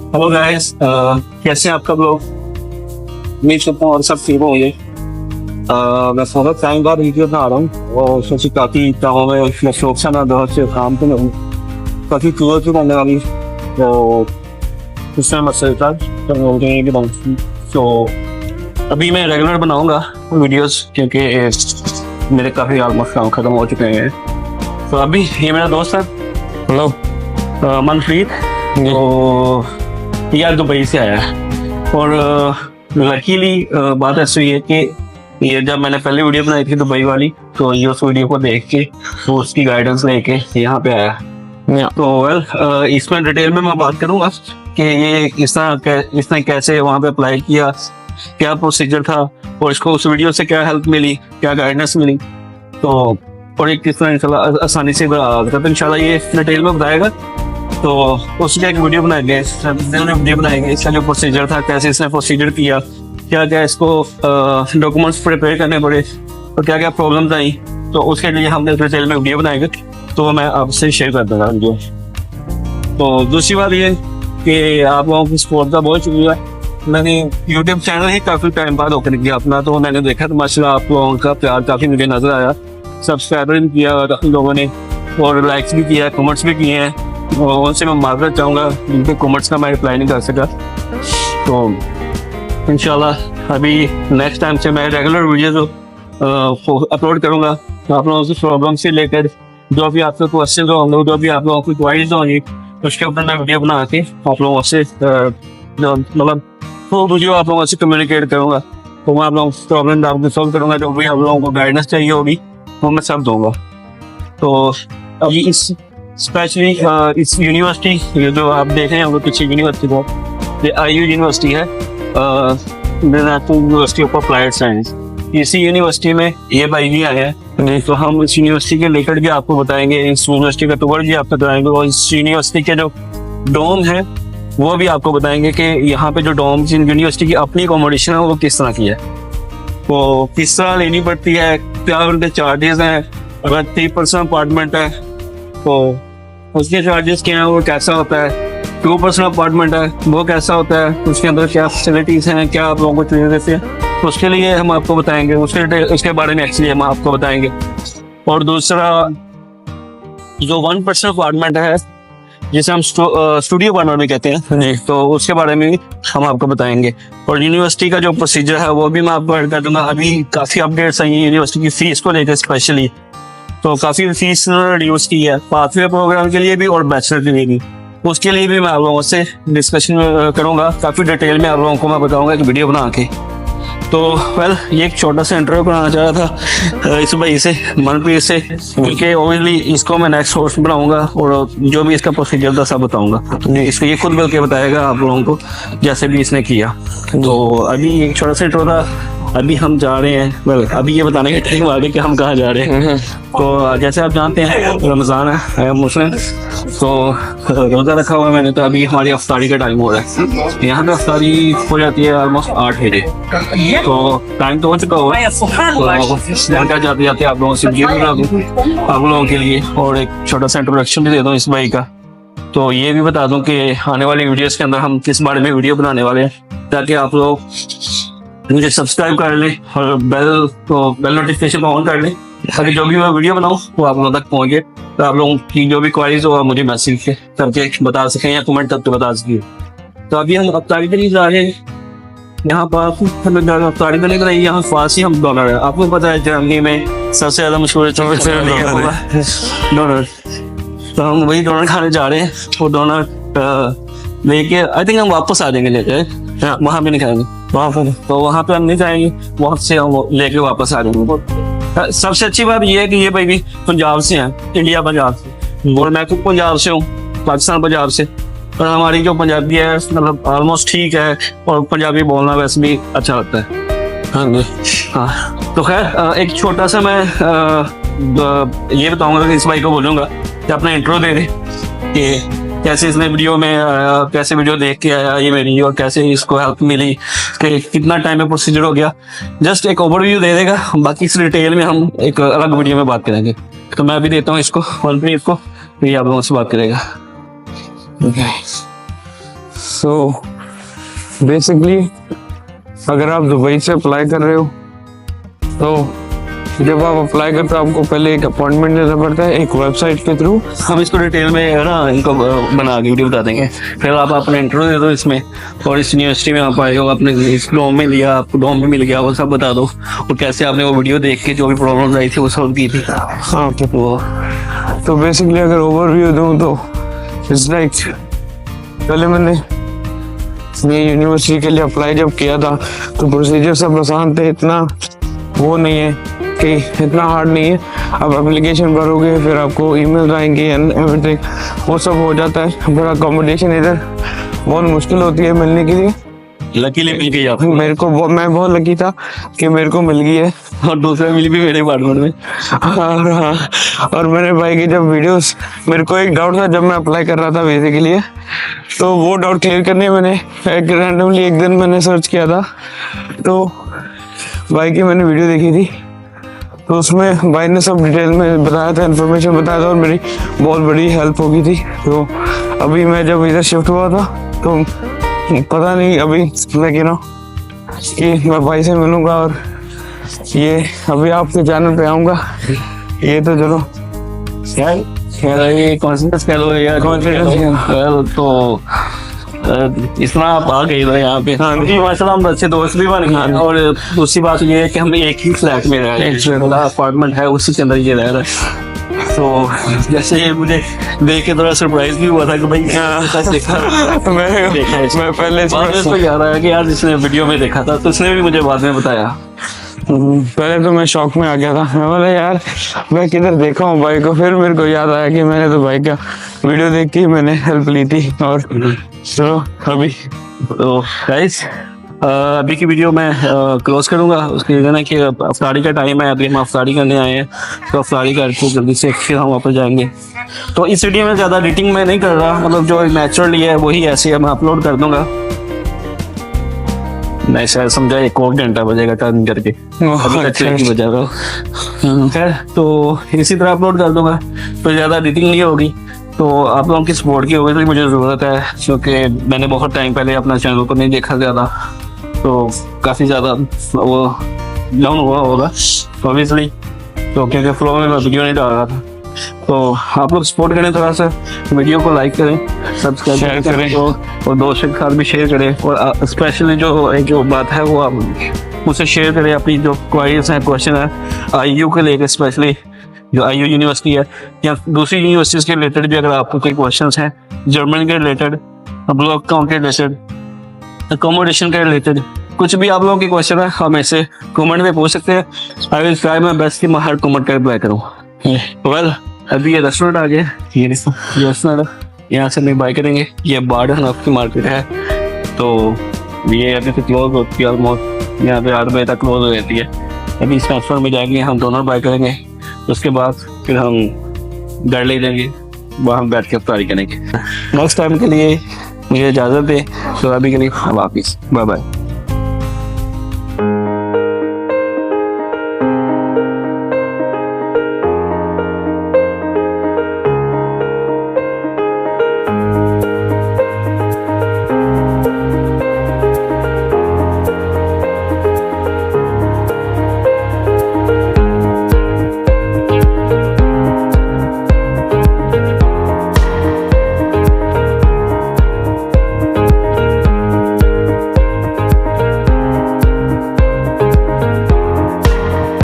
Hello guys, कैसे हैं आपका लोग। उम्मीद करता हूँ और सब ठीक होंगे। मैं बहुत टाइम बाद वीडियो बना रहा हूँ और सोची काफ़ी कामों में मसरूफ सा, मैं बहुत से काम तो नहीं, काफ़ी टूर भी बनने वाली, तो उसमें मसले था तो मुझे भी बनाऊँ। तो अभी मैं रेगुलर बनाऊँगा वीडियोस क्योंकि मेरे काफ़ी ऑलमोस्ट काम ख़त्म हो चुके हैं। तो अभी ये मेरा दोस्त है, हेलो मनप्रीत, तो यार दुबई से आया है। और लकीली बात ऐसी हुई है कि ये जब मैंने पहले वीडियो बनाई थी दुबई वाली, तो ये उस वीडियो को देख के तो उसकी गाइडेंस लेके यहाँ पे आया। तो वेल इसमें डिटेल में मैं बात करूँगा कि ये इसने कैसे वहाँ पे अप्लाई किया, क्या प्रोसीजर था और इसको उस वीडियो से क्या हेल्प मिली, क्या गाइडेंस मिली, तो और एक किस तरह इंशाल्लाह आसानी से तो इंशाल्लाह ये डिटेल में बताएगा। तो उसके एक वीडियो बनाएंगे, इसका जो प्रोसीजर था, कैसे इसने प्रोसीजर किया, क्या क्या इसको डॉक्यूमेंट्स प्रिपेयर करने पड़े और क्या क्या प्रॉब्लम्स आई, तो उसके लिए हमने डिटेल में वीडियो बनाएंगे, तो मैं आपसे शेयर कर दूंगा वीडियो। तो दूसरी बात ये कि आप लोगों की सपोर्ट का बहुत शुक्रिया। मैंने यूट्यूब चैनल ही काफ़ी टाइम बाद ओपन किया अपना, तो मैंने देखा तो माशाल्लाह आप लोगों का प्यार काफ़ी मुझे नजर आया। सब्सक्राइबर भी किया काफ़ी लोगों ने और लाइक्स भी किया, कमेंट्स भी किए हैं, और उनसे मैं माफ़रत चाहूँगा जिनके कमेंट्स का मैं रिप्लाई नहीं कर सका। तो इंशाल्लाह अभी नेक्स्ट टाइम से मैं रेगुलर वीडियो अपलोड करूँगा। तो आप लोगों की प्रॉब्लम से लेकर जो भी आपके क्वेश्चन होंगे, जो भी आप लोगों की क्वारीज होंगी, उसके ऊपर मैं वीडियो बना के आप लोगों से मतलब तो वीडियो आप लोगों से कम्युनिकेट करूँगा। तो मैं आप लोगों की प्रॉब्लम आपको सॉल्व करूँगा, जो भी आप लोगों को गाइडेंस चाहिए होगी वो मैं सब दूँगा। तो अभी इस स्पेशली इस यूनिवर्सिटी, ये जो आप देख रहे हैं वो पीछे यूनिवर्सिटी को, ये IU यूनिवर्सिटी है, international university of applied science. इसी यूनिवर्सिटी में ये भाई भी आए हैं, तो हम इस यूनिवर्सिटी के लेकर भी आपको बताएंगे, इस यूनिवर्सिटी का टूर भी आपको कराएंगे, और इस यूनिवर्सिटी के जो डोम है वो भी आपको बताएंगे कि यहाँ पे जो डोम यूनिवर्सिटी की अपनी अकोमोडेशन है वो किस तरह की है, वो किस तरह लेनी पड़ती है, क्या उनके चार्जेस हैं, अगर 3% अपार्टमेंट है तो उसके चार्जेस क्या हैं, वो कैसा होता है, 2% अपार्टमेंट है वो कैसा होता है, उसके अंदर क्या फैसिलिटीज़ हैं, क्या आप लोगों को चाहिए देते हैं, तो उसके लिए हम आपको बताएंगे, उसके बारे में एक्चुअली हम आपको बताएंगे। और दूसरा जो 1% अपार्टमेंट है जिसे हम स्टूडियो अपार्टमेंट में कहते हैं, तो उसके बारे में भी हम आपको बताएंगे। और यूनिवर्सिटी का जो प्रोसीजर है वो भी मैं आपको ऐड कर दूंगा। अभी काफ़ी अपडेट्स आई हैं यूनिवर्सिटी की फ़ीस को लेकर स्पेशली, तो काफ़ी फीस रिड्यूस की है पाथवे प्रोग्राम के लिए भी और बैचलर के लिए भी, उसके लिए भी मैं आप लोगों से डिस्कशन करूँगा, काफ़ी डिटेल में आप लोगों को मैं बताऊँगा एक वीडियो बना के। तो वेल ये एक छोटा सा इंटरव्यू बनाना चाह रहा था इस भाई से, मनप्रीत से, क्योंकि ओवरली इसको मैं नेक्स्ट होस्ट बनाऊँगा और जो भी इसका प्रोसीजर था सब बताऊँगा। इसको ये खुद मिल के बताएगा आप लोगों को जैसे भी इसने किया। तो अभी एक छोटा सा इंटरव्यू था, अभी हम जा रहे हैं, वेल अभी ये बताने का टाइम आ गया कि हम कहाँ जा रहे हैं। तो जैसे आप जानते हैं रमज़ान है मुस्लिम, तो रोज़ा रखा हुआ है मैंने, तो अभी हमारी अफ्तारी का टाइम हो रहा है। यहाँ पे अफ्तारी हो जाती है ऑलमोस्ट 8 बजे, तो टाइम तो हो चुका हुआ है। तो जाते जाते आप लोगों से वीडियो बना दूँ आप लोगों के लिए, और एक छोटा सा इंट्रोडक्शन भी दे दूँ इस भाई का। तो ये भी बता दूँ कि आने वाली वीडियोज़ के अंदर हम किस बारे में वीडियो बनाने वाले हैं, ताकि आप लोग मुझे सब्सक्राइब कर लें और बेल नोटिफिकेशन को ऑन कर लें, ताकि जो भी मैं वीडियो बनाऊँ वो आप लोगों तक पहुँचे, तो आप लोगों की जो भी क्वारीज हो मुझे मैसेज करके बता सकें या कमेंट करके बता सकें। तो अभी हम अफ्तारी के लिए जा रहे हैं, यहाँ पर अफ्तारी करने के लिए यहाँ पास ही हम डॉलर है। आपको पता है जर्मनी में सबसे ज़्यादा मशहूर डॉलर, तो हम वही डॉलर खाने जा रहे हैं। वो डॉलर लेके आई थिंक हम वापस आ जाएंगे लेके, वहाँ भी नहीं खाएंगे वहाँ पर, तो वहाँ पे हम नहीं जाएंगे, वहाँ से हम लेके वापस आ जाएंगे। सबसे अच्छी बात ये है कि ये भाई भी पंजाब से हैं, इंडिया पंजाब से, और मैं खुद पंजाब से हूँ, पाकिस्तान पंजाब से, और हमारी जो पंजाबी है मतलब ऑलमोस्ट ठीक है, और पंजाबी बोलना वैसे भी अच्छा लगता है। हाँ जी हाँ। तो खैर एक छोटा सा मैं ये बताऊँगा कि इस भाई को बोलूँगा कि अपना इंट्रो दे दे कि कैसे इसने वीडियो में कैसे वीडियो देख के आया ये मेरी, और कैसे इसको हेल्प मिली, कि कितना टाइम में प्रोसीजर हो गया, जस्ट एक ओवरव्यू दे देगा। बाकी इस डिटेल में हम एक अलग वीडियो में बात करेंगे। तो मैं अभी देता हूँ इसको मनप्रीत को, ये आप लोगों से बात करेगा। तो बेसिकली अगर आप दुबई से अप्लाई कर रहे हो तो जब आप अप्लाई करते हो आपको पहले एक अपॉइंटमेंट लेना पड़ता है एक वेबसाइट के थ्रू। हम इसको डिटेल में है ना इनको बना के वीडियो बता देंगे। फिर आप अपना इंटरव्यू दे दो इसमें, और इस यूनिवर्सिटी में आप आए हो, आपने इस डॉम में लिया, आपको डॉम में मिल गया, वो सब बता दो, और कैसे आपने वो वीडियो देख के जो भी प्रॉब्लम आई थी वो सॉल्व की थी। हाँ तो बेसिकली अगर ओवरव्यू दूँ तो इट्स लाइक पहले मैंने ये यूनिवर्सिटी के लिए अप्लाई जब किया था तो प्रोसीजर सब आसान थे, इतना वो नहीं है कि इतना हार्ड नहीं है। आप एप्लीकेशन भरोगे फिर आपको ईमेल आएंगे एंड एवरीथिंग, वो सब हो जाता है। फिर अकोमोडेशन इधर बहुत मुश्किल होती है मिलने के लिए। लकीली मिल गई आपको। मेरे को मैं बहुत लकी था कि मेरे को मिल गई है, और दूसरा मिली भी मेरे अपार्टमेंट में। हाँ, और मेरे भाई की जब वीडियोस, मेरे को एक डाउट था जब मैं अप्लाई कर रहा था वीज़े के लिए, तो वो डाउट क्लियर करने मैंने एक रैंडमली एक दिन मैंने सर्च किया था, तो भाई की मैंने वीडियो देखी थी, तो उसमें भाई ने सब डिटेल में बताया था, इन्फॉर्मेशन बताया था, और मेरी बहुत बड़ी हेल्प हो गई थी। तो अभी मैं जब इधर शिफ्ट हुआ था तो पता नहीं, अभी मैं कह रहा हूँ कि मैं भाई से मिलूंगा और ये अभी आपके चैनल पे आऊँगा। ये तो चलो यार ये कॉन्फिडेंस कह लो यार, कॉन्फिडेंस तो इतना आप आ गए ना यहाँ पे। हाँ माशाल्लाह, हम अच्छे दोस्त भी बन गए। और दूसरी बात ये है कि हम एक ही फ्लैट में रह रहे हैं, अपार्टमेंट है उसी के अंदर ये रह रहा है। तो जैसे ये मुझे देख के थोड़ा सरप्राइज भी हुआ था कि भाई सच देखा मैं पहले तो याद आया कि यार जिसने वीडियो में देखा था तो उसने भी मुझे बाद में बताया। पहले तो मैं शॉक में आ गया था, मैं बोला यार मैं किधर देखा हूँ भाई को, फिर मेरे को याद आया कि मैंने तो भाई का वीडियो देख के मैंने हेल्प ली थी। और चलो अभी तो गाइस अभी की वीडियो मैं क्लोज करूंगा। उसके रीज़न है कि अफ्तारी का टाइम है, अभी हम अफ्तारी करने आए हैं, तो अफ्तारी करके जल्दी से फिर हम वापस जाएंगे। तो इस वीडियो में ज़्यादा एडिटिंग मैं नहीं कर रहा, मतलब जो नेचुरली है वही ऐसे है मैं अपलोड कर दूंगा। नहीं शायद समझा एक और घंटा बजेगा टर्न करके, बजा रहा हूँ। खैर तो इसी तरह अपलोड कर दूंगा, तो ज़्यादा एडिटिंग नहीं होगी। तो आप लोगों की सपोर्ट की होगी तो मुझे ज़रूरत है, क्योंकि मैंने बहुत टाइम पहले अपना चैनल को नहीं देखा ज़्यादा, तो काफ़ी ज़्यादा वो डाउन हुआ होगा ऑब्वियसली, तो क्योंकि फ्लो में मैं वीडियो नहीं डाल रहा था। तो आप लोग सपोर्ट करें, थोड़ा सा वीडियो को लाइक करें, सब्सक्राइब करें, और दोस्तों के साथ भी शेयर करें। और स्पेशली जो बात है वो आप मुझसे शेयर करें, अपनी जो क्वारीज हैं, क्वेश्चन है IU के लेकर, स्पेशली जो IU यूनिवर्सिटी है या दूसरी यूनिवर्सिटीज के रिलेटेड भी अगर आपको कोई क्वेश्चन हैं, जर्मन के रिलेटेड, ब्लॉक काउंट के रिलेटेड, अकोमोडेशन के रिलेटेड, कुछ भी आप लोगों की क्वेश्चन है हम ऐसे कमेंट में पूछ सकते हैं। I will try my best कि मैं हर कमेंट का रिप्लाई करूँ। वेल अभी ये रेस्टोरेंट आ गया, ये रेस्टोरेंट, यहाँ से नहीं बाय करेंगे। ये बार्डन आपकी मार्केट है, तो ये अभी से क्लोज होती है ऑलमोस्ट, यहाँ पे 8 बजे तक क्लोज हो जाती है। अभी इस रेस्टोरेंट में जाएंगे, हम दोनों बाय करेंगे, उसके बाद फिर हम घर ले जाएंगे, वहाँ बैठ के अफ्तारी करेंगे। नेक्स्ट टाइम के लिए मुझे इजाज़त दे, तो अभी के लिए वापिस बाय बाय।